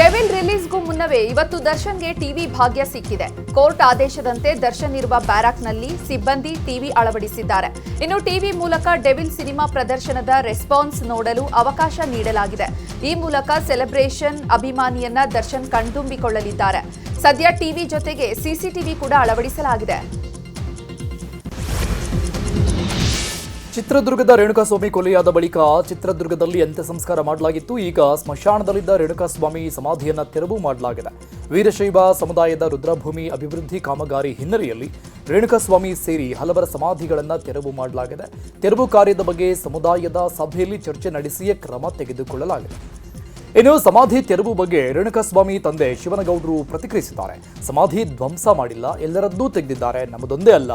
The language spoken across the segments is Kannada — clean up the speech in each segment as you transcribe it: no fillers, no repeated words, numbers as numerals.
ಡೆವಿಲ್ ರಿಲೀಸ್ಗೂ ಮುನ್ನವೇ ಇವತ್ತು ದರ್ಶನ್ಗೆ ಟಿವಿ ಭಾಗ್ಯ ಸಿಕ್ಕಿದೆ. ಕೋರ್ಟ್ ಆದೇಶದಂತೆ ದರ್ಶನ್ ಇರುವ ಬ್ಯಾರಾಕ್ನಲ್ಲಿ ಸಿಬ್ಬಂದಿ ಟಿವಿ ಅಳವಡಿಸಿದ್ದಾರೆ. ಇನ್ನು ಟಿವಿ ಮೂಲಕ ಡೆವಿಲ್ ಸಿನಿಮಾ ಪ್ರದರ್ಶನದ ರೆಸ್ಪಾನ್ಸ್ ನೋಡಲು ಅವಕಾಶ ನೀಡಲಾಗಿದೆ. ಈ ಮೂಲಕ ಸೆಲೆಬ್ರೇಷನ್ ಅಭಿಮಾನಿಯನ್ನ ದರ್ಶನ್ ಕಣ್ತುಂಬಿಕೊಳ್ಳಲಿದ್ದಾರೆ. ಸದ್ಯ ಟಿವಿ ಜೊತೆಗೆ ಸಿಸಿಟಿವಿ ಕೂಡ ಅಳವಡಿಸಲಾಗಿದೆ. ಚಿತ್ರದುರ್ಗದ ರೇಣುಕಾಸ್ವಾಮಿ ಕೊಲೆಯಾದ ಬಳಿಕ ಚಿತ್ರದುರ್ಗದಲ್ಲಿ ಅಂತ್ಯ ಸಂಸ್ಕಾರ ಮಾಡಲಾಗಿತ್ತು. ಈಗ ಸ್ಮಶಾನದಲ್ಲಿದ್ದ ರೇಣುಕಾಸ್ವಾಮಿ ಸಮಾಧಿಯನ್ನ ತೆರವು ಮಾಡಲಾಗಿದೆ. ವೀರಶೈವ ಸಮುದಾಯದ ರುದ್ರಭೂಮಿ ಅಭಿವೃದ್ಧಿ ಕಾಮಗಾರಿ ಹಿನ್ನೆಲೆಯಲ್ಲಿ ರೇಣುಕಾಸ್ವಾಮಿ ಸೇರಿ ಹಲವರ ಸಮಾಧಿಗಳನ್ನು ತೆರವು ಮಾಡಲಾಗಿದೆ. ತೆರವು ಕಾರ್ಯದ ಬಗ್ಗೆ ಸಮುದಾಯದ ಸಭೆಯಲ್ಲಿ ಚರ್ಚೆ ನಡೆಸಿಯೇ ಕ್ರಮ ತೆಗೆದುಕೊಳ್ಳಲಾಗಿದೆ. ಇನ್ನು ಸಮಾಧಿ ತೆರವು ಬಗ್ಗೆ ರೇಣುಕಾಸ್ವಾಮಿ ತಂದೆ ಶಿವನಗೌಡರು ಪ್ರತಿಕ್ರಿಯಿಸಿದ್ದಾರೆ. ಸಮಾಧಿ ಧ್ವಂಸ ಮಾಡಿಲ್ಲ, ಎಲ್ಲರದ್ದೂ ತೆಗೆದಿದ್ದಾರೆ. ನಮ್ಮದೊಂದೇ ಅಲ್ಲ,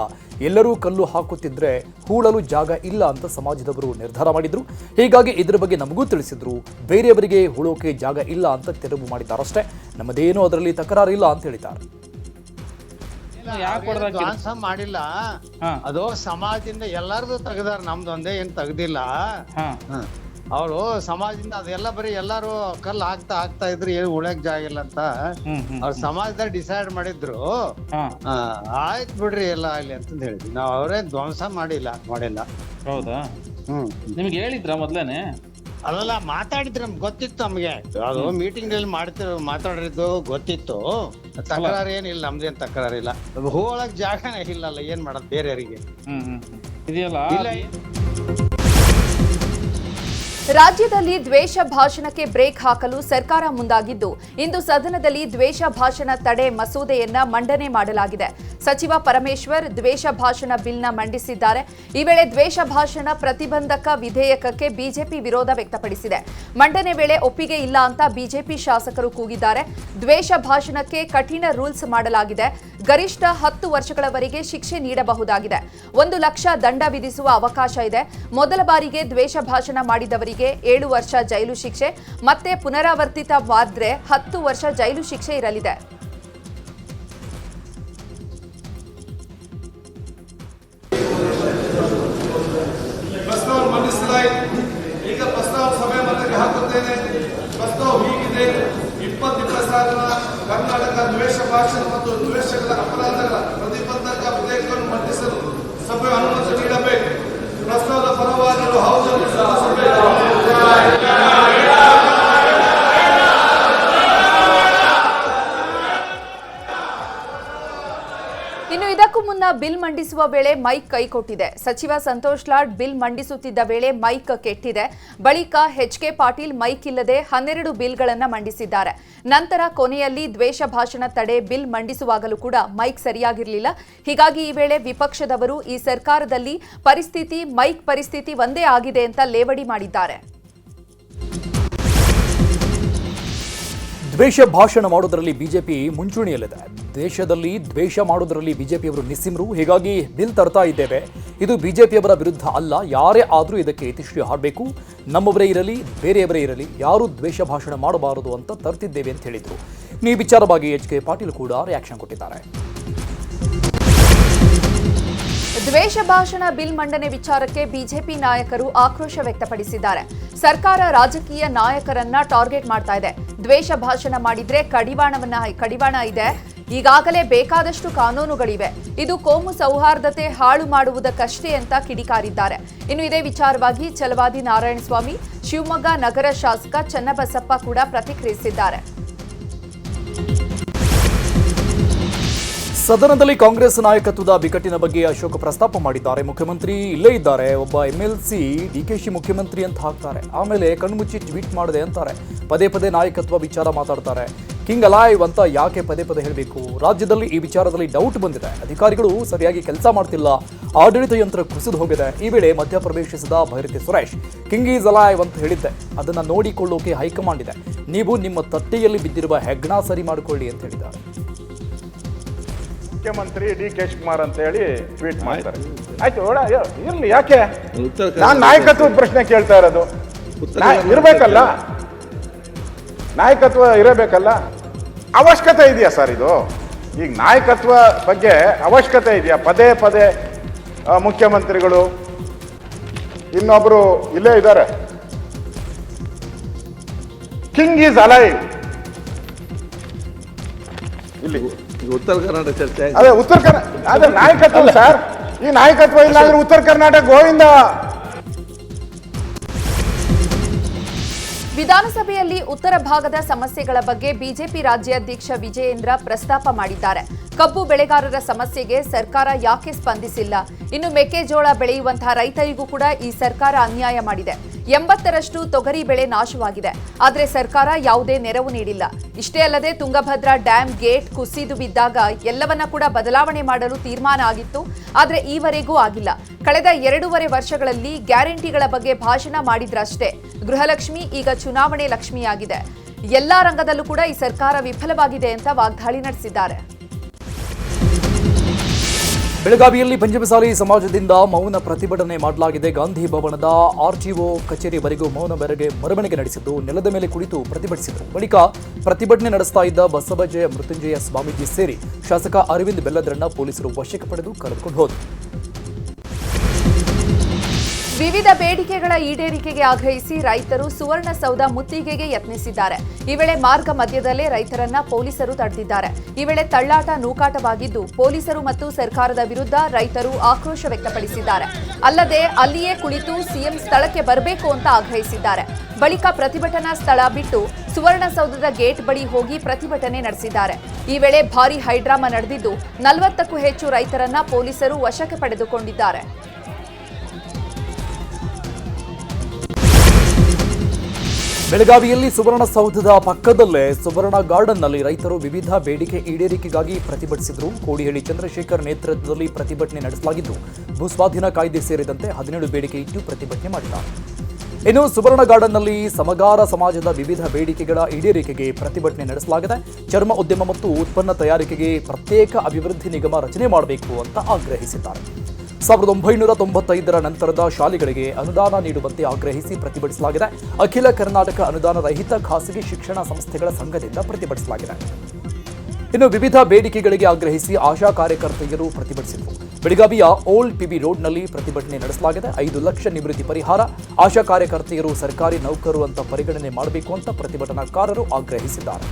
ಎಲ್ಲರೂ ಕಲ್ಲು ಹಾಕುತ್ತಿದ್ರೆ ಹೂಳಲು ಜಾಗ ಇಲ್ಲ ಅಂತ ಸಮಾಜದವರು ನಿರ್ಧಾರ ಮಾಡಿದ್ರು. ಹೀಗಾಗಿ ಇದರ ಬಗ್ಗೆ ನಮಗೂ ತಿಳಿಸಿದ್ರು. ಬೇರೆಯವರಿಗೆ ಹೂಳೋಕೆ ಜಾಗ ಇಲ್ಲ ಅಂತ ತೆರವು ಮಾಡಿದ್ದಾರಷ್ಟೇ. ನಮ್ಮದೇನೂ ಅದರಲ್ಲಿ ತಕರಾರಿಲ್ಲ ಅಂತ ಹೇಳಿದ್ದಾರೆ. ಮಾಡಿಲ್ಲ, ಅದು ಸಮಾಜದಿಂದ ಎಲ್ಲಾರ್ದು ತೆಗ್ದಾರ, ನಮ್ದೊಂದೇ ಏನ್ ತೆಗ್ದಿಲ್ಲ. ಅವರು ಸಮಾಜದಿಂದ ಅದೆಲ್ಲ ಬರೀ ಎಲ್ಲಾರು ಕಲ್ಲು ಹಾಕ್ತಾ ಇದ್ರು, ಏನು ಉಳಕ್ ಜಾಗ ಇಲ್ಲ ಅಂತ ಅವ್ರ ಸಮಾಜದಾಗ ಡಿಸೈಡ್ ಮಾಡಿದ್ರು. ಆಯ್ತು ಬಿಡ್ರಿ ಎಲ್ಲ ಅಲ್ಲಿ ಅಂತಂದ್ ಹೇಳಿದ್ವಿ ನಾವ್. ಅವ್ರೇನ್ ಧ್ವಂಸ ಮಾಡಿಲ್ಲ. ಹೌದಾ? ನಿಮ್ಗೆ ಹೇಳಿದ್ರ ಮೊದ್ಲೇನೆ? ಅದೆಲ್ಲ ಮಾತಾಡಿದ್ರು, ನಮ್ಗೆ ಗೊತ್ತಿತ್ತು. ನಮ್ಗೆ ಅದು ಮೀಟಿಂಗ್ ನಲ್ಲಿ ಮಾತಾಡಿದ್ದು ಗೊತ್ತಿತ್ತು. ತಕರಾರು ಏನಿಲ್ಲ, ನಮ್ದೇನ್ ತಕರಾರಿಲ್ಲ. ಹೂವೊಳಗ್ ಜಾಗನೇ ಇಲ್ಲಲ್ಲ, ಏನ್ ಮಾಡೋದು ಬೇರೆಯವರಿಗೆ ಇದೆಯಲ್ಲ. ರಾಜ್ಯದಲ್ಲಿ ದ್ವೇಷ ಭಾಷಣಕ್ಕೆ ಬ್ರೇಕ್ ಹಾಕಲು ಸರ್ಕಾರ ಮುಂದಾಗಿದ್ದು, ಇಂದು ಸದನದಲ್ಲಿ ದ್ವೇಷ ಭಾಷಣ ತಡೆ ಮಸೂದೆಯನ್ನ ಮಂಡನೆ ಮಾಡಲಾಗಿದೆ. ಸಚಿವ ಪರಮೇಶ್ವರ್ ದ್ವೇಷ ಭಾಷಣ ಬಿಲ್ನ ಮಂಡಿಸಿದ್ದಾರೆ. ಈ ವೇಳೆ ದ್ವೇಷ ಭಾಷಣ ಪ್ರತಿಬಂಧಕ ವಿಧೇಯಕಕ್ಕೆ ಬಿಜೆಪಿ ವಿರೋಧ ವ್ಯಕ್ತಪಡಿಸಿದೆ. ಮಂಡನೆ ವೇಳೆ ಒಪ್ಪಿಗೆ ಇಲ್ಲ ಅಂತ ಬಿಜೆಪಿ ಶಾಸಕರು ಕೂಗಿದ್ದಾರೆ. ದ್ವೇಷ ಭಾಷಣಕ್ಕೆ ಕಠಿಣ ರೂಲ್ಸ್ ಮಾಡಲಾಗಿದೆ. ಗರಿಷ್ಠ 10 ವರ್ಷಗಳವರೆಗೆ ಶಿಕ್ಷೆ ನೀಡಬಹುದಾಗಿದೆ. 1 ಲಕ್ಷ ದಂಡ ವಿಧಿಸುವ ಅವಕಾಶ ಇದೆ. ಮೊದಲ ಬಾರಿಗೆ ದ್ವೇಷ ಭಾಷಣ ಮಾಡಿದವರಿಗೆ 7 ವರ್ಷ ಜೈಲು ಶಿಕ್ಷೆ, ಮತ್ತೆ ಪುನರಾವರ್ತಿತವಾದ್ರೆ 10 ವರ್ಷ ಜೈಲು ಶಿಕ್ಷೆ ಇರಲಿದೆ. ಪ್ರಸ್ತಾವ ಮಂಡಿಸಲಾಯಿತು. ಈಗ ಪ್ರಸ್ತಾವ ಸಭೆ ಮತಕ್ಕೆ ಹಾಕುತ್ತೇನೆ. ಪ್ರಸ್ತಾವ ಹೀಗಿದೆ: 2020 ಕರ್ನಾಟಕ ದ್ವೇಷ ಭಾಷಣ ಮತ್ತು ದ್ವೇಷಗಳ ಅಪರಾಧಗಳ ಪ್ರತಿಬಂಧಕ ವಿಧೇಯಕವನ್ನು ಮಂಡಿಸಲು ಸಭೆ ಅನುಮತಿ ನೀಡಬೇಕು. ಪ್ರಸ್ತಾವದ ಪರವಾದರು ಹೌದು ಸಭೆ. ಇನ್ನು ಇದಕ್ಕೂ ಮುನ್ನ ಬಿಲ್ ಮಂಡಿಸುವ ವೇಳೆ ಮೈಕ್ ಕೈಕೊಟ್ಟಿದೆ. ಸಚಿವ ಸಂತೋಷ್ ಲಾಡ್ ಬಿಲ್ ಮಂಡಿಸುತ್ತಿದ್ದ ವೇಳೆ ಮೈಕ್ ಕೆಟ್ಟಿದೆ. ಬಳಿಕ ಎಚ್.ಕೆ. ಪಾಟೀಲ್ ಮೈಕ್ ಇಲ್ಲದೆ 12 ಬಿಲ್ಗಳನ್ನು ಮಂಡಿಸಿದ್ದಾರೆ. ನಂತರ ಕೊನೆಯಲ್ಲಿ ದ್ವೇಷ ಭಾಷಣ ತಡೆ ಬಿಲ್ ಮಂಡಿಸುವಾಗಲೂ ಕೂಡ ಮೈಕ್ ಸರಿಯಾಗಿರಲಿಲ್ಲ. ಹೀಗಾಗಿ ಈ ವೇಳೆ ವಿಪಕ್ಷದವರು ಈ ಸರ್ಕಾರದಲ್ಲಿ ಮೈಕ್ ಪರಿಸ್ಥಿತಿ ಒಂದೇ ಆಗಿದೆ ಅಂತ ಲೇವಡಿ ಮಾಡಿದ್ದಾರೆ. ದ್ವೇಷ ಭಾಷಣ ಮಾಡೋದರಲ್ಲಿ ಬಿಜೆಪಿ ಮುಂಚೂಣಿಯಲ್ಲಿದೆ. ದೇಶದಲ್ಲಿ ದ್ವೇಷ ಮಾಡೋದರಲ್ಲಿ ಬಿಜೆಪಿಯವರು ನಿಸ್ಸಿಮರು. ಹೀಗಾಗಿ ಬಿಲ್ ತರ್ತಾ ಇದ್ದೇವೆ. ಇದು ಬಿಜೆಪಿಯವರ ವಿರುದ್ಧ ಅಲ್ಲ. ಯಾರೇ ಆದರೂ ಇದಕ್ಕೆ ಇತಿಶ್ರೀ ಹಾಡಬೇಕು. ನಮ್ಮವರೇ ಇರಲಿ, ಬೇರೆಯವರೇ ಇರಲಿ, ಯಾರೂ ದ್ವೇಷ ಭಾಷಣ ಮಾಡಬಾರದು ಅಂತ ತರ್ತಿದ್ದೇವೆ ಅಂತ ಹೇಳಿದರು. ಈ ವಿಚಾರವಾಗಿ ಎಚ್.ಕೆ. ಪಾಟೀಲ್ ಕೂಡ ರಿಯಾಕ್ಷನ್ ಕೊಟ್ಟಿದ್ದಾರೆ. ದ್ವೇಷ ಭಾಷಣ ಬಿಲ್ ಮಂಡನೆ ವಿಚಾರಕ್ಕೆ ಬಿಜೆಪಿ ನಾಯಕರು ಆಕ್ರೋಶ ವ್ಯಕ್ತಪಡಿಸಿದ್ದಾರೆ. ಸರ್ಕಾರ ರಾಜಕೀಯ ನಾಯಕರನ್ನ ಟಾರ್ಗೆಟ್ ಮಾಡ್ತಾ ಇದೆ. ದ್ವೇಷ ಭಾಷಣ ಮಾಡಿದ್ರೆ ಕಡಿವಾಣ ಇದೆ. ಈಗಾಗಲೇ ಬೇಕಾದಷ್ಟು ಕಾನೂನುಗಳಿವೆ. ಇದು ಕೋಮು ಸೌಹಾರ್ದತೆ ಹಾಳು ಮಾಡುವುದಕ್ಕಷ್ಟೇ ಅಂತ ಕಿಡಿಕಾರಿದ್ದಾರೆ. ಇನ್ನು ಇದೇ ವಿಚಾರವಾಗಿ ಛಲವಾದಿ ನಾರಾಯಣಸ್ವಾಮಿ, ಶಿವಮೊಗ್ಗ ನಗರ ಶಾಸಕ ಚನ್ನಬಸಪ್ಪ ಕೂಡ ಪ್ರತಿಕ್ರಿಯಿಸಿದ್ದಾರೆ. ಸದನದಲ್ಲಿ ಕಾಂಗ್ರೆಸ್ ನಾಯಕತ್ವದ ಬಿಕ್ಕಟ್ಟಿನ ಬಗ್ಗೆ ಅಶೋಕ್ ಪ್ರಸ್ತಾಪ ಮಾಡಿದ್ದಾರೆ. ಮುಖ್ಯಮಂತ್ರಿ ಇಲ್ಲೇ ಇದ್ದಾರೆ, ಒಬ್ಬ MLC DKಶಿ ಮುಖ್ಯಮಂತ್ರಿ ಅಂತ ಹಾಕ್ತಾರೆ. ಆಮೇಲೆ ಕಣ್ಮುಚ್ಚಿ ಟ್ವೀಟ್ ಮಾಡಿದೆ ಅಂತಾರೆ. ಪದೇ ಪದೇ ನಾಯಕತ್ವ ವಿಚಾರ ಮಾತಾಡ್ತಾರೆ. ಕಿಂಗ್ ಅಲೈವ್ ಅಂತ ಯಾಕೆ ಪದೇ ಪದೇ ಹೇಳಬೇಕು? ರಾಜ್ಯದಲ್ಲಿ ಈ ವಿಚಾರದಲ್ಲಿ ಡೌಟ್ ಬಂದಿದೆ. ಅಧಿಕಾರಿಗಳು ಸರಿಯಾಗಿ ಕೆಲಸ ಮಾಡ್ತಿಲ್ಲ, ಆಡಳಿತ ಯಂತ್ರ ಕುಸಿದು ಹೋಗಿದೆ. ಈ ವೇಳೆ ಮಧ್ಯಪ್ರವೇಶಿಸಿದ Byrathi Suresh king is alive ಅಂತ ಹೇಳಿದ್ದೆ. ಅದನ್ನು ನೋಡಿಕೊಳ್ಳೋಕೆ ಹೈಕಮಾಂಡ್ ಇದೆ. ನೀವು ನಿಮ್ಮ ತಟ್ಟೆಯಲ್ಲಿ ಬಿದ್ದಿರುವ ಹೆಗ್ಣ ಸರಿ ಮಾಡಿಕೊಳ್ಳಿ ಅಂತ ಹೇಳಿದ್ದಾರೆ. ಮುಖ್ಯಮಂತ್ರಿ DK ಶಿವಕುಮಾರ್ ಅಂತ ಹೇಳಿ ಟ್ವೀಟ್ ಮಾಡ್ತಾರೆ. ಆಯ್ತು, ಇರ್ಲಿ, ಯಾಕೆ ನಾನು ನಾಯಕತ್ವದ ಪ್ರಶ್ನೆ ಕೇಳ್ತಾ ಇರೋದು? ಇರಬೇಕಲ್ಲ, ನಾಯಕತ್ವ ಇರಬೇಕಲ್ಲ. ಅವಶ್ಯಕತೆ ಇದೆಯಾ ಸರ್ ಇದು? ಈಗ ನಾಯಕತ್ವ ಬಗ್ಗೆ ಅವಶ್ಯಕತೆ ಇದೆಯಾ? ಪದೇ ಪದೇ ಮುಖ್ಯಮಂತ್ರಿಗಳು, ಇನ್ನೊಬ್ರು ಇಲ್ಲೇ ಇದ್ದಾರೆ, ಕಿಂಗ್ ಈಸ್ ಅಲೈವ್, ಇಲ್ಲಿ ಉತ್ತರ ಕರ್ನಾಟಕ ಚರ್ಚೆ ಅದೇ ಉತ್ತರ ಕರ್ನಾಟಕ ಅದೇ ನಾಯಕತ್ವ ಸರ್. ಈ ನಾಯಕತ್ವ ಇಲ್ಲ ಅಂದ್ರೆ ಉತ್ತರ ಕರ್ನಾಟಕ ಗೋವಿಂದ. ವಿಧಾನಸಭೆಯಲ್ಲಿ ಉತ್ತರ ಭಾಗದ ಸಮಸ್ಯೆಗಳ ಬಗ್ಗೆ ಬಿಜೆಪಿ ರಾಜ್ಯಾಧ್ಯಕ್ಷ ವಿಜಯೇಂದ್ರ ಪ್ರಸ್ತಾಪ ಮಾಡಿದ್ದಾರೆ. ಕಬ್ಬು ಬೆಳೆಗಾರರ ಸಮಸ್ಯೆಗೆ ಸರ್ಕಾರ ಯಾಕೆ ಸ್ಪಂದಿಸಿಲ್ಲ? ಇನ್ನು ಮೆಕ್ಕೆಜೋಳ ಬೆಳೆಯುವಂತಹ ರೈತರಿಗೂ ಕೂಡ ಈ ಸರ್ಕಾರ ಅನ್ಯಾಯ ಮಾಡಿದೆ. 80ರಷ್ಟು ತೊಗರಿ ಬೆಳೆ ನಾಶವಾಗಿದೆ. ಆದರೆ ಸರ್ಕಾರ ಯಾವುದೇ ನೆರವು ನೀಡಿಲ್ಲ. ಇಷ್ಟೇ ಅಲ್ಲದೆ ತುಂಗಭದ್ರಾ ಡ್ಯಾಂ ಗೇಟ್ ಕುಸಿದು ಬಿದ್ದಾಗ ಎಲ್ಲವನ್ನ ಕೂಡ ಬದಲಾವಣೆ ಮಾಡಲು ತೀರ್ಮಾನ ಆಗಿತ್ತು. ಆದರೆ ಈವರೆಗೂ ಆಗಿಲ್ಲ. ಕಳೆದ 2.5 ವರ್ಷಗಳಲ್ಲಿ ಗ್ಯಾರಂಟಿಗಳ ಬಗ್ಗೆ ಭಾಷಣ ಮಾಡಿದ್ರಷ್ಟೇ. ಗೃಹಲಕ್ಷ್ಮಿ ಈಗ ಚುನಾವಣೆ ಲಕ್ಷ್ಮಿಯಾಗಿದೆ. ಎಲ್ಲಾ ರಂಗದಲ್ಲೂ ಕೂಡ ಈ ಸರ್ಕಾರ ವಿಫಲವಾಗಿದೆ ಅಂತ ವಾಗ್ದಾಳಿ ನಡೆಸಿದ್ದಾರೆ. ಬೆಳಗಾವಿಯಲ್ಲಿ ಪಂಚಮಸಾಲಿ ಸಮಾಜದಿಂದ ಮೌನ ಪ್ರತಿಭಟನೆ ಮಾಡಲಾಗಿದೆ. ಗಾಂಧಿ ಭವನದ ಆರ್ಟಿಒ ಕಚೇರಿವರೆಗೂ ಮೌನ ಮೆರವಣಿಗೆ ನಡೆಸಿದ್ದು ನೆಲದ ಮೇಲೆ ಕುಳಿತು ಪ್ರತಿಭಟಿಸಿದರು. ಬಳಿಕ ಪ್ರತಿಭಟನೆ ನಡೆಸ್ತಾ ಇದ್ದ ಬಸವಜಯ ಮೃತ್ಯುಂಜಯ ಸ್ವಾಮೀಜಿ ಸೇರಿ ಶಾಸಕ ಅರವಿಂದ್ ಬೆಲ್ಲದ್ರನ್ನ ಪೊಲೀಸರು ವಶಕ್ಕೆ ಪಡೆದು ಕರೆದುಕೊಂಡು ಹೋದರು. ವಿವಿಧ ಬೇಡಿಕೆಗಳ ಈಡೇರಿಕೆಗೆ ಆಗ್ರಹಿಸಿ ರೈತರು ಸುವರ್ಣಸೌಧ ಮುತ್ತಿಗೆಗೆ ಯತ್ನಿಸಿದ್ದಾರೆ. ಈ ವೇಳೆ ಮಾರ್ಗ ಮಧ್ಯದಲ್ಲೇ ರೈತರನ್ನ ಪೊಲೀಸರು ತಡೆದಿದ್ದಾರೆ. ಈ ವೇಳೆ ತಳ್ಳಾಟ ನೂಕಾಟವಾಗಿದ್ದು ಪೊಲೀಸರು ಮತ್ತು ಸರ್ಕಾರದ ವಿರುದ್ಧ ರೈತರು ಆಕ್ರೋಶ ವ್ಯಕ್ತಪಡಿಸಿದ್ದಾರೆ. ಅಲ್ಲದೆ ಅಲ್ಲಿಯೇ ಕುಳಿತು ಸಿಎಂ ಸ್ಥಳಕ್ಕೆ ಬರಬೇಕು ಅಂತ ಆಗ್ರಹಿಸಿದ್ದಾರೆ. ಬಳಿಕ ಪ್ರತಿಭಟನಾ ಸ್ಥಳ ಬಿಟ್ಟು ಸುವರ್ಣಸೌಧದ ಗೇಟ್ ಬಳಿ ಹೋಗಿ ಪ್ರತಿಭಟನೆ ನಡೆಸಿದ್ದಾರೆ. ಈ ವೇಳೆ ಭಾರೀ ಹೈಡ್ರಾಮಾ ನಡೆದಿದ್ದು 40ಕ್ಕೂ ಹೆಚ್ಚು ರೈತರನ್ನ ಪೊಲೀಸರು ವಶಕ್ಕೆ ಪಡೆದುಕೊಂಡಿದ್ದಾರೆ. ಬೆಳಗಾವಿಯಲ್ಲಿ ಸುವರ್ಣಸೌಧದ ಪಕ್ಕದಲ್ಲೇ ಸುವರ್ಣ ಗಾರ್ಡನ್ನಲ್ಲಿ ರೈತರು ವಿವಿಧ ಬೇಡಿಕೆ ಈಡೇರಿಕೆಗಾಗಿ ಪ್ರತಿಭಟಿಸಿದರು. ಕೋಡಿಹಳ್ಳಿ ಚಂದ್ರಶೇಖರ್ ನೇತೃತ್ವದಲ್ಲಿ ಪ್ರತಿಭಟನೆ ನಡೆಸಲಾಗಿದ್ದು ಭೂಸ್ವಾಧೀನ ಕಾಯ್ದೆ ಸೇರಿದಂತೆ 17 ಬೇಡಿಕೆ ಇಟ್ಟು ಪ್ರತಿಭಟನೆ ಮಾಡಿದ್ದಾರೆ. ಇನ್ನು ಸುವರ್ಣ ಗಾರ್ಡನ್ನಲ್ಲಿ ಸಮಗಾರ ಸಮಾಜದ ವಿವಿಧ ಬೇಡಿಕೆಗಳ ಈಡೇರಿಕೆಗೆ ಪ್ರತಿಭಟನೆ ನಡೆಸಲಾಗಿದೆ. ಚರ್ಮ ಉದ್ಯಮ ಮತ್ತು ಉತ್ಪನ್ನ ತಯಾರಿಕೆಗೆ ಪ್ರತ್ಯೇಕ ಅಭಿವೃದ್ಧಿ ನಿಗಮ ರಚನೆ ಮಾಡಬೇಕು ಅಂತ ಆಗ್ರಹಿಸಿದ್ದಾರೆ. 1995ರ ನಂತರದ ಶಾಲೆಗಳಿಗೆ ಅನುದಾನ ನೀಡುವಂತೆ ಆಗ್ರಹಿಸಿ ಪ್ರತಿಭಟಿಸಲಾಗಿದೆ. ಅಖಿಲ ಕರ್ನಾಟಕ ಅನುದಾನ ರಹಿತ ಖಾಸಗಿ ಶಿಕ್ಷಣ ಸಂಸ್ಥೆಗಳ ಸಂಘದಿಂದ ಪ್ರತಿಭಟಿಸಲಾಗಿದೆ. ಇನ್ನು ವಿವಿಧ ಬೇಡಿಕೆಗಳಿಗೆ ಆಗ್ರಹಿಸಿ ಆಶಾ ಕಾರ್ಯಕರ್ತೆಯರು ಪ್ರತಿಭಟಿಸಿದರು. ಬೆಳಗಾವಿಯ ಓಲ್ಡ್ ಪಿಬಿ ರೋಡ್ನಲ್ಲಿ ಪ್ರತಿಭಟನೆ ನಡೆಸಲಾಗಿದೆ. 5 ಲಕ್ಷ ನಿವೃತ್ತಿ ಪರಿಹಾರ, ಆಶಾ ಕಾರ್ಯಕರ್ತೆಯರು ಸರ್ಕಾರಿ ನೌಕರರು ಅಂತ ಪರಿಗಣನೆ ಮಾಡಬೇಕು ಅಂತ ಪ್ರತಿಭಟನಾಕಾರರು ಆಗ್ರಹಿಸಿದ್ದಾರೆ.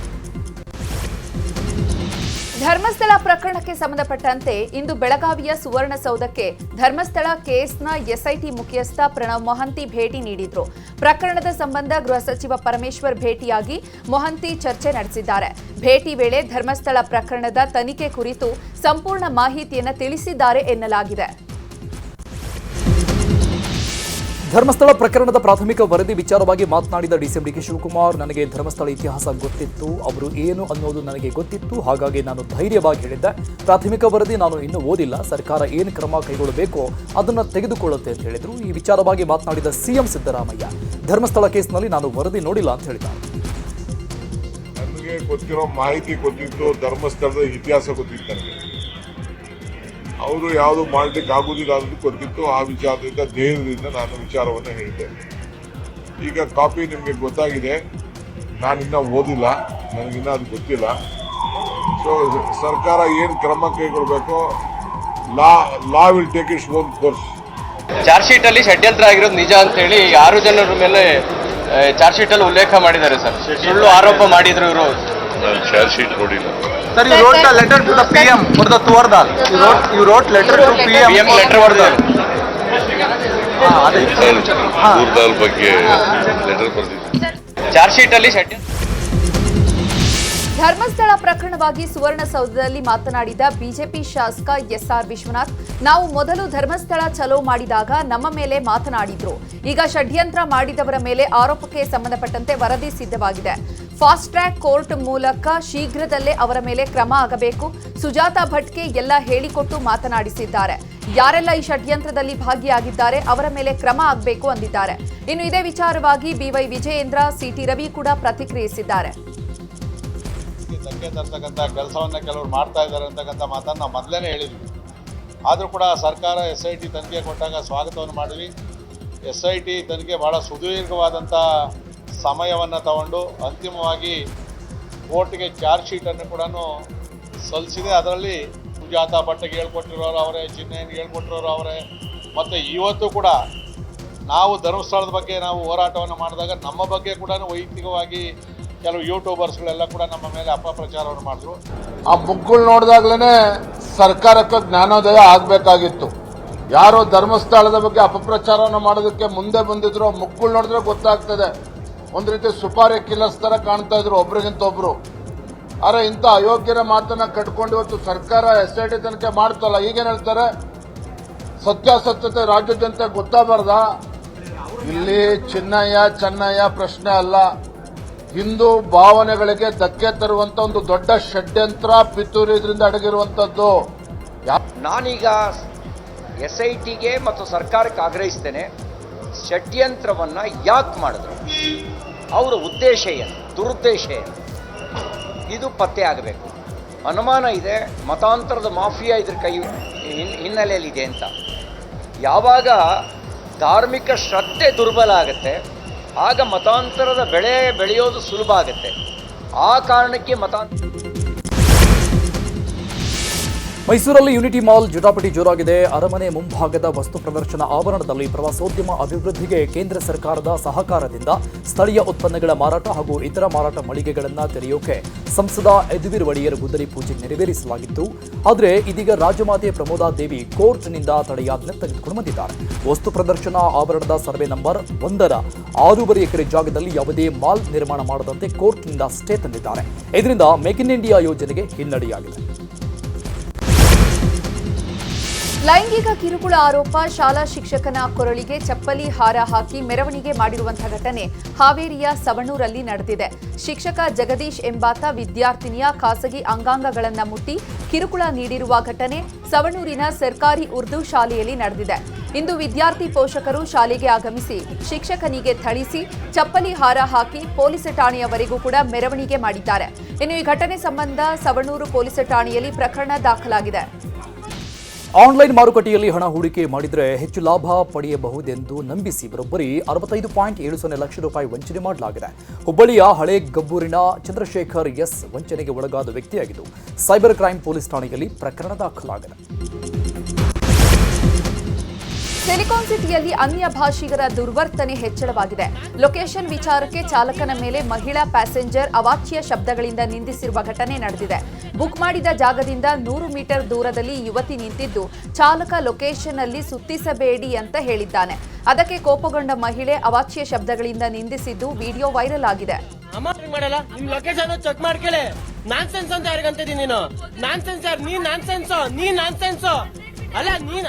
ಧರ್ಮಸ್ಥಳ ಪ್ರಕರಣಕ್ಕೆ ಸಂಬಂಧಪಟ್ಟಂತೆ ಇಂದು ಬೆಳಗಾವಿಯ ಸುವರ್ಣಸೌಧಕ್ಕೆ ಧರ್ಮಸ್ಥಳ ಕೇಸ್ನ ಎಸ್ಐಟಿ ಮುಖ್ಯಸ್ಥ ಪ್ರಣವ್ ಮೊಹಂತಿ ಭೇಟಿ ನೀಡಿದ್ರು. ಪ್ರಕರಣದ ಸಂಬಂಧ ಗೃಹ ಸಚಿವ ಪರಮೇಶ್ವರ್ ಭೇಟಿಯಾಗಿ ಮೊಹಂತಿ ಚರ್ಚೆ ನಡೆಸಿದ್ದಾರೆ. ಭೇಟಿ ವೇಳೆ ಧರ್ಮಸ್ಥಳ ಪ್ರಕರಣದ ತನಿಖೆ ಕುರಿತು ಸಂಪೂರ್ಣ ಮಾಹಿತಿಯನ್ನು ತಿಳಿಸಿದ್ದಾರೆ ಎನ್ನಲಾಗಿದೆ. ಧರ್ಮಸ್ಥಳ ಪ್ರಕರಣದ ಪ್ರಾಥಮಿಕ ವರದಿ ವಿಚಾರವಾಗಿ ಮಾತನಾಡಿದ ಡಿಕೆ ಶಿವಕುಮಾರ್, ನನಗೆ ಧರ್ಮಸ್ಥಳ ಇತಿಹಾಸ ಗೊತ್ತಿತ್ತು, ಅವರು ಏನು ಅನ್ನೋದು ನನಗೆ ಗೊತ್ತಿತ್ತು, ಹಾಗಾಗಿ ನಾನು ಧೈರ್ಯವಾಗಿ ಹೇಳಿದ್ದೆ. ಪ್ರಾಥಮಿಕ ವರದಿ ನಾನು ಇನ್ನೂ ಓದಿಲ್ಲ, ಸರ್ಕಾರ ಏನು ಕ್ರಮ ಕೈಗೊಳ್ಳಬೇಕೋ ಅದನ್ನು ತೆಗೆದುಕೊಳ್ಳುತ್ತೆ ಅಂತ ಹೇಳಿದರು. ಈ ವಿಚಾರವಾಗಿ ಮಾತನಾಡಿದ ಸಿಎಂ ಸಿದ್ದರಾಮಯ್ಯ, ಧರ್ಮಸ್ಥಳ ಕೇಸ್ನಲ್ಲಿ ನಾನು ವರದಿ ನೋಡಿಲ್ಲ ಅಂತ ಹೇಳಿದ್ದಾರೆ. ನನಗೆ ಗೊತ್ತಿರೋ ಮಾಹಿತಿ ಗೊತ್ತಿತ್ತು, ಧರ್ಮಸ್ಥಳದ ಇತಿಹಾಸ ಗೊತ್ತಿತ್ತು ನನಗೆ. ಅವರು ಯಾವುದು ಮಾಡಲಿಕ್ಕೆ ಆಗುವುದಿಲ್ಲ ಅನ್ನೋದು ಗೊತ್ತಿತ್ತು. ಆ ವಿಚಾರದಿಂದ ಧೈರ್ಯದಿಂದ ನಾನು ವಿಚಾರವನ್ನು ಹೇಳಿದ್ದೆ. ಈಗ ಕಾಪಿ ನಿಮಗೆ ಗೊತ್ತಾಗಿದೆ, ನಾನಿನ್ನ ಓದಿಲ್ಲ, ನನಗಿನ್ನ ಅದು ಗೊತ್ತಿಲ್ಲ. ಸೊ ಸರ್ಕಾರ ಏನು ಕ್ರಮ ಕೈಗೊಳ್ಳಬೇಕೋ law will take its own course. Charge sheet ಅಲ್ಲಿ ಷಡ್ಯಂತ್ರ ಆಗಿರೋದು ನಿಜ ಅಂತ ಹೇಳಿ 6 ಜನರ ಮೇಲೆ ಚಾರ್ಜ್ ಶೀಟ್ ಅಲ್ಲಿ ಉಲ್ಲೇಖ ಮಾಡಿದ್ದಾರೆ ಸರ್. ಸುಳ್ಳು ಆರೋಪ ಮಾಡಿದ್ರು ಇವರು. ನಾನು ಚಾರ್ಜ್ ಶೀಟ್ ನೋಡಿಲ್ಲ. Sir, you wrote a letter to the PM for the Tuvardal. You wrote letter to PM letter Tuvardal. Tuvardal ಬಗ್ಗೆ ಲೆಟರ್ ಬರೆದಿದ್ದೆ. ಚಾರ್ಜ್ ಶೀಟ್ ಅಲ್ಲಿ ಷಡ್ಯಂತ್ರ. ಧರ್ಮಸ್ಥಳ ಪ್ರಕರಣವಾಗಿ ಸುವರ್ಣಸೌಧದಲ್ಲಿ ಮಾತನಾಡಿದ ಬಿಜೆಪಿ ಶಾಸಕ ಎಸ್ಆರ್ ವಿಶ್ವನಾಥ್, ನಾವು ಮೊದಲು ಧರ್ಮಸ್ಥಳ ಚಲೋ ಮಾಡಿದಾಗ ನಮ್ಮ ಮೇಲೆ ಮಾತನಾಡಿದ್ರು. ಈಗ ಷಡ್ಯಂತ್ರ ಮಾಡಿದವರ ಮೇಲೆ ಆರೋಪಕ್ಕೆ ಸಂಬಂಧಪಟ್ಟಂತೆ ವರದಿ ಸಿದ್ಧವಾಗಿದೆ. ಫಾಸ್ಟ್ ಟ್ರ್ಯಾಕ್ ಕೋರ್ಟ್ ಮೂಲಕ ಶೀಘ್ರದಲ್ಲೇ ಅವರ ಮೇಲೆ ಕ್ರಮ ಆಗಬೇಕು. ಸುಜಾತಾ ಭಟ್ಗೆ ಎಲ್ಲ ಹೇಳಿಕೊಟ್ಟು ಮಾತನಾಡಿಸಿದ್ದಾರೆ. ಯಾರೆಲ್ಲ ಈ ಷಡ್ಯಂತ್ರದಲ್ಲಿ ಭಾಗಿಯಾಗಿದ್ದಾರೆ ಅವರ ಮೇಲೆ ಕ್ರಮ ಆಗಬೇಕು ಅಂದಿದ್ದಾರೆ. ಇನ್ನು ಇದೇ ವಿಚಾರವಾಗಿ ಬಿವೈ ವಿಜಯೇಂದ್ರ, ಸಿಟಿ ರವಿ ಕೂಡ ಪ್ರತಿಕ್ರಿಯಿಸಿದ್ದಾರೆ. ಧಕ್ಕೆ ತರ್ತಕ್ಕಂಥ ಕೆಲಸವನ್ನ ಕೆಲವರು ಮಾಡ್ತಾ ಇದ್ದಾರೆ ಅಂತಕ್ಕಂಥ ಮಾತನ್ನು ನಾವು ಮೊದಲೇ ಹೇಳಿದ್ವಿ. ಆದರೂ ಕೂಡ ಸರ್ಕಾರ SIT ತನಿಖೆ ಕೊಟ್ಟಾಗ ಸ್ವಾಗತವನ್ನು ಮಾಡಿದ್ವಿ. SIT ತನಿಖೆ ಭಾಳ ಸುದೀರ್ಘವಾದಂಥ ಸಮಯವನ್ನು ತಗೊಂಡು ಅಂತಿಮವಾಗಿ ಕೋರ್ಟ್ಗೆ ಚಾರ್ಜ್ ಶೀಟನ್ನು ಕೂಡ ಸಲ್ಲಿಸಿದೆ. ಅದರಲ್ಲಿ ಸುಜಾತಾ ಭಟ್ಗೆ ಹೇಳ್ಕೊಟ್ಟಿರೋರು ಅವರೇ, ಚಿನ್ನಯ್ಯನಿಗೆ ಹೇಳ್ಕೊಟ್ಟಿರೋರು ಅವರೇ. ಮತ್ತು ಇವತ್ತು ಕೂಡ ನಾವು ಧರ್ಮಸ್ಥಳದ ಬಗ್ಗೆ ನಾವು ಹೋರಾಟವನ್ನು ಮಾಡಿದಾಗ ನಮ್ಮ ಬಗ್ಗೆ ಕೂಡ ವೈಯಕ್ತಿಕವಾಗಿ ಕೆಲವು ಯೂಟ್ಯೂಬರ್ಸ್ಗಳೆಲ್ಲ ಕೂಡ ನಮ್ಮ ಮೇಲೆ ಅಪಪ್ರಚಾರವನ್ನು ಮಾಡಿದ್ರು. ಆ ಮುಗ್ಗುಗಳು ನೋಡಿದಾಗ್ಲೇನೆ ಸರ್ಕಾರಕ್ಕೆ ಜ್ಞಾನೋದಯ ಆಗ್ಬೇಕಾಗಿತ್ತು. ಯಾರೋ ಧರ್ಮಸ್ಥಳದ ಬಗ್ಗೆ ಅಪಪ್ರಚಾರವನ್ನು ಮಾಡೋದಕ್ಕೆ ಮುಂದೆ ಬಂದಿದ್ರು, ಮುಗ್ಗುಗಳು ನೋಡಿದ್ರೆ ಗೊತ್ತಾಗ್ತದೆ. ಒಂದ್ ರೀತಿ ಸುಪಾರಿ ಕಿಲ್ಲರ್ಸ್ ತರ ಕಾಣ್ತಾ ಇದ್ರು ಒಬ್ರಿಗಿಂತ ಒಬ್ರು. ಆದ್ರೆ ಇಂಥ ಅಯೋಗ್ಯರ ಮಾತನ್ನ ಕಟ್ಕೊಂಡು ಇವತ್ತು ಸರ್ಕಾರ SIT ತನಿಖೆ ಮಾಡ್ತಲ್ಲ. ಈಗೇನ್ ಹೇಳ್ತಾರೆ, ಸತ್ಯಾಸತ್ಯತೆ ರಾಜ್ಯ ಜನತೆ ಗೊತ್ತಾಗಬಾರ್ದ? ಇಲ್ಲಿ ಚೆನ್ನಯ್ಯ ಪ್ರಶ್ನೆ ಅಲ್ಲ, ಹಿಂದೂ ಭಾವನೆಗಳಿಗೆ ಧಕ್ಕೆ ತರುವಂತ ಒಂದು ದೊಡ್ಡ ಷಡ್ಯಂತ್ರ ಪಿತೂರಿ ಇದರಿಂದ ಅಡಗಿರುವಂತದ್ದು. ನಾನೀಗ SITಗೆ ಮತ್ತು ಸರ್ಕಾರಕ್ಕೆ ಆಗ್ರಹಿಸ್ತೇನೆ, ಷಡ್ಯಂತ್ರವನ್ನ ಯಾಕೆ ಮಾಡಿದ್ರು, ಅವರ ಉದ್ದೇಶ ಏನು, ದುರುದ್ದೇಶ ಏನು, ಇದು ಪತ್ತೆ ಆಗಬೇಕು. ಅನುಮಾನ ಇದೆ ಮತಾಂತರದ ಮಾಫಿಯಾ ಇದ್ರ ಕೈ ಹಿನ್ನೆಲೆಯಲ್ಲಿದೆ ಅಂತ. ಯಾವಾಗ ಧಾರ್ಮಿಕ ಶ್ರದ್ಧೆ ದುರ್ಬಲ ಆಗುತ್ತೆ ಆಗ ಮತಾಂತರದ ಬೆಳೆಯೋದು ಸುಲಭ ಆಗುತ್ತೆ. ಆ ಕಾರಣಕ್ಕೆ ಮೈಸೂರಲ್ಲಿ ಯುನಿಟಿ ಮಾಲ್ ಜಟಾಪಟಿ ಜೋರಾಗಿದೆ. ಅರಮನೆ ಮುಂಭಾಗದ ವಸ್ತು ಪ್ರದರ್ಶನ ಆವರಣದಲ್ಲಿ ಪ್ರವಾಸೋದ್ಯಮ ಅಭಿವೃದ್ಧಿಗೆ ಕೇಂದ್ರ ಸರ್ಕಾರದ ಸಹಕಾರದಿಂದ ಸ್ಥಳೀಯ ಉತ್ಪನ್ನಗಳ ಮಾರಾಟ ಹಾಗೂ ಇತರ ಮಾರಾಟ ಮಳಿಗೆಗಳನ್ನು ತೆರೆಯೋಕೆ ಸಂಸದ ಯದುವೀರ್ ಒಡೆಯರ್ ಗುದ್ದಲಿ ಪೂಜೆ ನೆರವೇರಿಸಲಾಗಿತ್ತು. ಆದರೆ ಇದೀಗ ರಾಜಮಾತೆ ಪ್ರಮೋದಾದೇವಿ ಕೋರ್ಟ್ನಿಂದ ತಡೆಯಾಜ್ಞೆ ತೆಗೆದುಕೊಂಡು ಬಂದಿದ್ದಾರೆ. ವಸ್ತು ಪ್ರದರ್ಶನ ಆವರಣದ ಸರ್ವೆ ನಂಬರ್ 1ರ 6.5 ಎಕರೆ ಜಾಗದಲ್ಲಿ ಯಾವುದೇ ಮಾಲ್ ನಿರ್ಮಾಣ ಮಾಡದಂತೆ ಕೋರ್ಟ್ನಿಂದ ಸ್ಟೇ ತಂದಿದ್ದಾರೆ. ಇದರಿಂದ ಮೇಕ್ ಇನ್ ಇಂಡಿಯಾ ಯೋಜನೆಗೆ ಹಿನ್ನಡೆಯಾಗಿದೆ. ಲೈಂಗಿಕ ಕಿರುಕುಳ ಆರೋಪ ಶಾಲಾ ಶಿಕ್ಷಕನ ಕೊರಳಿಗೆ ಚಪ್ಪಲಿ ಹಾರ ಹಾಕಿ ಮೆರವಣಿಗೆ ಮಾಡಿರುವಂತಹ ಘಟನೆ ಹಾವೇರಿಯ ಸವಣೂರಲ್ಲಿ ನಡೆದಿದೆ. ಶಿಕ್ಷಕ ಜಗದೀಶ್ ಎಂಬಾತ ವಿದ್ಯಾರ್ಥಿನಿಯ ಖಾಸಗಿ ಅಂಗಾಂಗಗಳನ್ನು ಮುಟ್ಟಿ ಕಿರುಕುಳ ನೀಡಿರುವ ಘಟನೆ ಸವಣೂರಿನ ಸರ್ಕಾರಿ ಉರ್ದು ಶಾಲೆಯಲ್ಲಿ ನಡೆದಿದೆ. ಇಂದು ವಿದ್ಯಾರ್ಥಿ ಪೋಷಕರು ಶಾಲೆಗೆ ಆಗಮಿಸಿ ಶಿಕ್ಷಕನಿಗೆ ಥಳಿಸಿ ಚಪ್ಪಲಿ ಹಾರ ಹಾಕಿ ಪೊಲೀಸ್ ಠಾಣೆಯವರೆಗೂ ಕೂಡ ಮೆರವಣಿಗೆ ಮಾಡಿದ್ದಾರೆ. ಇನ್ನು ಈ ಘಟನೆ ಸಂಬಂಧ ಸವಣೂರು ಪೊಲೀಸ್ ಠಾಣೆಯಲ್ಲಿ ಪ್ರಕರಣ ದಾಖಲಾಗಿದೆ. ಆನ್ಲೈನ್ ಮಾರುಕಟ್ಟೆಯಲ್ಲಿ ಹಣ ಹೂಡಿಕೆ ಮಾಡಿದರೆ ಹೆಚ್ಚು ಲಾಭ ಪಡೆಯಬಹುದೆಂದು ನಂಬಿಸಿ ಬರೋಬ್ಬರಿ 65.70 ಲಕ್ಷ ರೂಪಾಯಿ ವಂಚನೆ ಮಾಡಲಾಗಿದೆ. ಹುಬ್ಬಳ್ಳಿಯ ಹಳೆ ಗಬ್ಬೂರಿನ ಚಂದ್ರಶೇಖರ್ ಎಸ್ ವಂಚನೆಗೆ ಒಳಗಾದ ವ್ಯಕ್ತಿಯಾಗಿದ್ದು ಸೈಬರ್ ಕ್ರೈಮ್ ಪೊಲೀಸ್ ಠಾಣೆಯಲ್ಲಿ ಪ್ರಕರಣ ದಾಖಲಾಗಿದೆ. ಸಿಲಿಕಾನ್ ಸಿಟಿಯಲ್ಲಿ ಅನ್ಯ ಭಾಷಿಗರ ದುರ್ವರ್ತನೆ ಹೆಚ್ಚಳವಾಗಿದೆ. ಲೊಕೇಶನ್ ವಿಚಾರಕ್ಕೆ ಚಾಲಕನ ಮೇಲೆ ಮಹಿಳಾ ಪ್ಯಾಸೆಂಜರ್ ಅವಾಚ್ಯ ಶಬ್ದಗಳಿಂದ ನಿಂದಿಸಿರುವ ಘಟನೆ ನಡೆದಿದೆ. ಬುಕ್ ಮಾಡಿದ ಜಾಗದಿಂದ 100 ಮೀಟರ್ ದೂರದಲ್ಲಿ ಯುವತಿ ನಿಂತಿದ್ದು ಚಾಲಕ ಲೊಕೇಶನ್ ಅಲ್ಲಿ ಸುತ್ತಿಸಬೇಡಿ ಅಂತ ಹೇಳಿದ್ದಾನೆ. ಅದಕ್ಕೆ ಕೋಪಗೊಂಡ ಮಹಿಳೆ ಅವಾಚ್ಯ ಶಬ್ದಗಳಿಂದ ನಿಂದಿಸಿದ್ದು ವಿಡಿಯೋ ವೈರಲ್ ಆಗಿದೆ. ಅಲ್ಲ ನೀನ್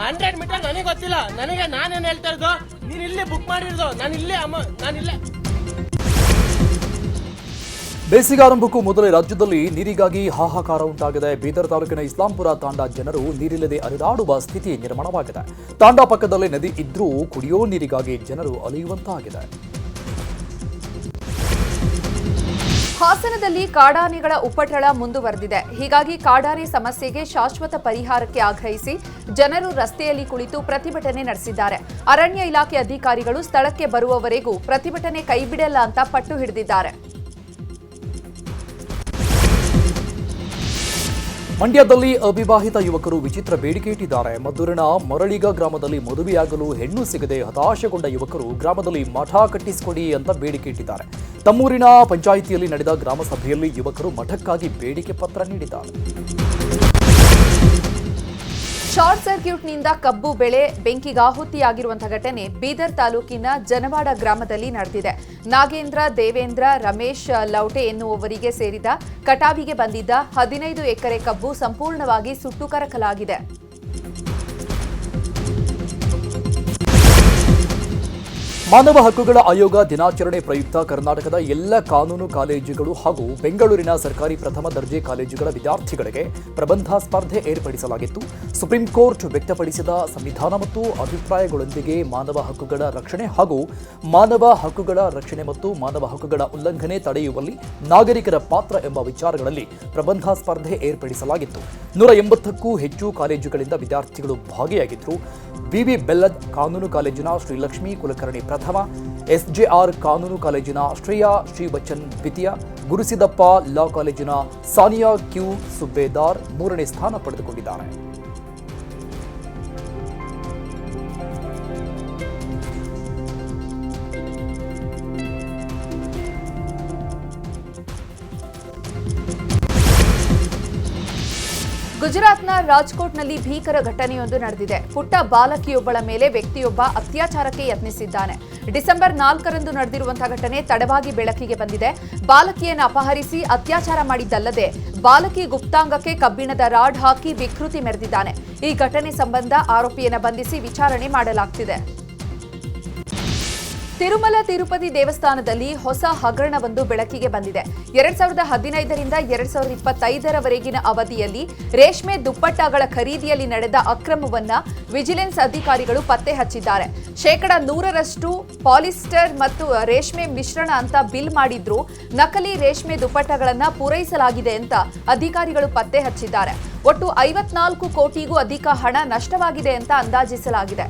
100 ಮೀಟರ್ ನನಗೆ ಗೊತ್ತಿಲ್ಲ, ನನಗೆ ನಾನೇನ್ ಹೇಳ್ತಾ ಇರೋದು, ನೀನ್ ಇಲ್ಲೇ ಬುಕ್ ಮಾಡಿರೋದು, ನಾನಿಲ್ಲೇ. ಬೇಸಿಗೆಯಾರಂಭಕ್ಕೂ ಮೊದಲೇ ರಾಜ್ಯದಲ್ಲಿ ನೀರಿಗಾಗಿ ಹಾಹಾಕಾರ ಉಂಟಾಗಿದೆ. ಬೀದರ್ ತಾಲೂಕಿನ ಇಸ್ಲಾಂಪುರ ತಾಂಡಾ ಜನರು ನೀರಿಲ್ಲದೆ ಅಲೆದಾಡುವ ಸ್ಥಿತಿ ನಿರ್ಮಾಣವಾಗಿದೆ. ತಾಂಡಾ ಪಕ್ಕದಲ್ಲೇ ನದಿ ಇದ್ರೂ ಕುಡಿಯೋ ನೀರಿಗಾಗಿ ಜನರು ಅಲೆಯುವಂತಾಗಿದೆ. ಹಾಸನದಲ್ಲಿ ಕಾಡಾನೆಗಳ ಉಪಟಳ ಮುಂದುವರೆದಿದೆ. ಹೀಗಾಗಿ ಕಾಡಾನೆ ಸಮಸ್ಯೆಗೆ ಶಾಶ್ವತ ಪರಿಹಾರಕ್ಕೆ ಆಗ್ರಹಿಸಿ ಜನರು ರಸ್ತೆಯಲ್ಲಿ ಕುಳಿತು ಪ್ರತಿಭಟನೆ ನಡೆಸಿದ್ದಾರೆ. ಅರಣ್ಯ ಇಲಾಖೆ ಅಧಿಕಾರಿಗಳು ಸ್ಥಳಕ್ಕೆ ಬರುವವರೆಗೂ ಪ್ರತಿಭಟನೆ ಕೈಬಿಡಲ್ಲ ಅಂತ ಪಟ್ಟು ಹಿಡಿದಿದ್ದಾರೆ. ಮಂಡ್ಯದಲ್ಲಿ ಅವಿವಾಹಿತ ಯುವಕರು ವಿಚಿತ್ರ ಬೇಡಿಕೆ ಇಟ್ಟಿದ್ದಾರೆ. ಮದ್ದೂರಿನ ಮರಳಿಗ ಗ್ರಾಮದಲ್ಲಿ ಮದುವೆಯಾಗಲು ಹೆಣ್ಣು ಸಿಗದೆ ಹತಾಶೆಗೊಂಡ ಯುವಕರು ಗ್ರಾಮದಲ್ಲಿ ಮಠ ಕಟ್ಟಿಸಿಕೊಡಿ ಅಂತ ಬೇಡಿಕೆ ಇಟ್ಟಿದ್ದಾರೆ. ತಮ್ಮೂರಿನ ಪಂಚಾಯಿತಿಯಲ್ಲಿ ನಡೆದ ಗ್ರಾಮ ಸಭೆಯಲ್ಲಿ ಯುವಕರು ಮಠಕ್ಕಾಗಿ ಬೇಡಿಕೆ ಪತ್ರ ನೀಡಿದ್ದಾರೆ. ಶಾರ್ಟ್ ಸರ್ಕ್ಯೂಟ್ನಿಂದ ಕಬ್ಬು ಬೆಳೆ ಬೆಂಕಿಗಾಹುತಿಯಾಗಿರುವಂತಹ ಘಟನೆ ಬೀದರ್ ತಾಲೂಕಿನ ಜನವಾಡ ಗ್ರಾಮದಲ್ಲಿ ನಡೆದಿದೆ. ನಾಗೇಂದ್ರ, ದೇವೇಂದ್ರ, ರಮೇಶ್ ಲೌಟೆ ಎನ್ನುವವರಿಗೆ ಸೇರಿದ ಕಟಾವಿಗೆ ಬಂದಿದ್ದ 15 ಎಕರೆ ಕಬ್ಬು ಸಂಪೂರ್ಣವಾಗಿ ಸುಟ್ಟು ಕರಕಲಾಗಿದೆ. ಮಾನವ ಹಕ್ಕುಗಳ ಆಯೋಗ ದಿನಾಚರಣೆ ಪ್ರಯುಕ್ತ ಕರ್ನಾಟಕದ ಎಲ್ಲ ಕಾನೂನು ಕಾಲೇಜುಗಳು ಹಾಗೂ ಬೆಂಗಳೂರಿನ ಸರ್ಕಾರಿ ಪ್ರಥಮ ದರ್ಜೆ ಕಾಲೇಜುಗಳ ವಿದ್ಯಾರ್ಥಿಗಳಿಗೆ ಪ್ರಬಂಧ ಸ್ಪರ್ಧೆ ಏರ್ಪಡಿಸಲಾಗಿತ್ತು. ಸುಪ್ರೀಂ ಕೋರ್ಟ್ ವ್ಯಕ್ತಪಡಿಸಿದ ಸಂವಿಧಾನ ಮತ್ತು ಅಭಿಪ್ರಾಯಗಳೊಂದಿಗೆ ಮಾನವ ಹಕ್ಕುಗಳ ರಕ್ಷಣೆ ಹಾಗೂ ಮಾನವ ಹಕ್ಕುಗಳ ರಕ್ಷಣೆ ಮತ್ತು ಮಾನವ ಹಕ್ಕುಗಳ ಉಲ್ಲಂಘನೆ ತಡೆಯುವಲ್ಲಿ ನಾಗರಿಕರ ಪಾತ್ರ ಎಂಬ ವಿಚಾರಗಳಲ್ಲಿ ಪ್ರಬಂಧ ಸ್ಪರ್ಧೆ ಏರ್ಪಡಿಸಲಾಗಿತ್ತು. 180ಕ್ಕೂ ಹೆಚ್ಚು ಕಾಲೇಜುಗಳಿಂದ ವಿದ್ಯಾರ್ಥಿಗಳು ಭಾಗಿಯಾಗಿದ್ದರು. ವಿವಿ ಬೆಲ್ಲದ್ ಕಾನೂನು ಕಾಲೇಜಿನ ಶ್ರೀಲಕ್ಷ್ಮೀ ಕುಲಕರ್ಣಿ ಪ್ರಥಮ, ಎಸ್ಜೆಆರ್ ಕಾನೂನು ಕಾಲೇಜಿನ ಶ್ರೇಯಾ ಶ್ರೀವಚನ್ ದ್ವಿತೀಯ, ಗುರುಸಿದಪ್ಪ ಲಾ ಕಾಲೇಜಿನ ಸಾನಿಯಾ ಕ್ಯೂ ಸುಬೇದಾರ್ 3ನೇ ಸ್ಥಾನ ಪಡೆದುಕೊಂಡಿದ್ದಾರೆ. ಗುಜರಾತ್ನ ರಾಜ್ಕೋಟ್ನಲ್ಲಿ ಭೀಕರ ಘಟನೆಯೊಂದು ನಡೆದಿದೆ. ಪುಟ್ಟ ಬಾಲಕಿಯೊಬ್ಬಳ ಮೇಲೆ ವ್ಯಕ್ತಿಯೊಬ್ಬ ಅತ್ಯಾಚಾರಕ್ಕೆ ಯತ್ನಿಸಿದ್ದಾನೆ. ಡಿಸೆಂಬರ್ 4ರಂದು ನಡೆದಿರುವಂತಹ ಘಟನೆ ತಡವಾಗಿ ಬೆಳಕಿಗೆ ಬಂದಿದೆ. ಬಾಲಕಿಯನ್ನು ಅಪಹರಿಸಿ ಅತ್ಯಾಚಾರ ಮಾಡಿದ್ದಲ್ಲದೆ ಬಾಲಕಿ ಗುಪ್ತಾಂಗಕ್ಕೆ ಕಬ್ಬಿಣದ ರಾಡ್ ಹಾಕಿ ವಿಕೃತಿ ಮೆರೆದಿದ್ದಾನೆ. ಈ ಘಟನೆ ಸಂಬಂಧ ಆರೋಪಿಯನ್ನು ಬಂಧಿಸಿ ವಿಚಾರಣೆ ಮಾಡಲಾಗ್ತಿದೆ. ತಿರುಮಲ ತಿರುಪತಿ ದೇವಸ್ಥಾನದಲ್ಲಿ ಹೊಸ ಹಗರಣವೊಂದು ಬೆಳಕಿಗೆ ಬಂದಿದೆ. 2015ರಿಂದ 2025ರವರೆಗಿನ ಅವಧಿಯಲ್ಲಿ ರೇಷ್ಮೆ ದುಪ್ಪಟ್ಟಗಳ ಖರೀದಿಯಲ್ಲಿ ನಡೆದ ಅಕ್ರಮವನ್ನ ವಿಜಿಲೆನ್ಸ್ ಅಧಿಕಾರಿಗಳು ಪತ್ತೆ ಹಚ್ಚಿದ್ದಾರೆ. 100% ಪಾಲಿಸ್ಟರ್ ಮತ್ತು ರೇಷ್ಮೆ ಮಿಶ್ರಣ ಅಂತ ಬಿಲ್ ಮಾಡಿದ್ರು ನಕಲಿ ರೇಷ್ಮೆ ದುಪ್ಪಟ್ಟಗಳನ್ನ ಪೂರೈಸಲಾಗಿದೆ ಅಂತ ಅಧಿಕಾರಿಗಳು ಪತ್ತೆ ಹಚ್ಚಿದ್ದಾರೆ. ಒಟ್ಟು 54 ಕೋಟಿಗೂ ಅಧಿಕ ಹಣ ನಷ್ಟವಾಗಿದೆ ಅಂತ ಅಂದಾಜಿಸಲಾಗಿದೆ.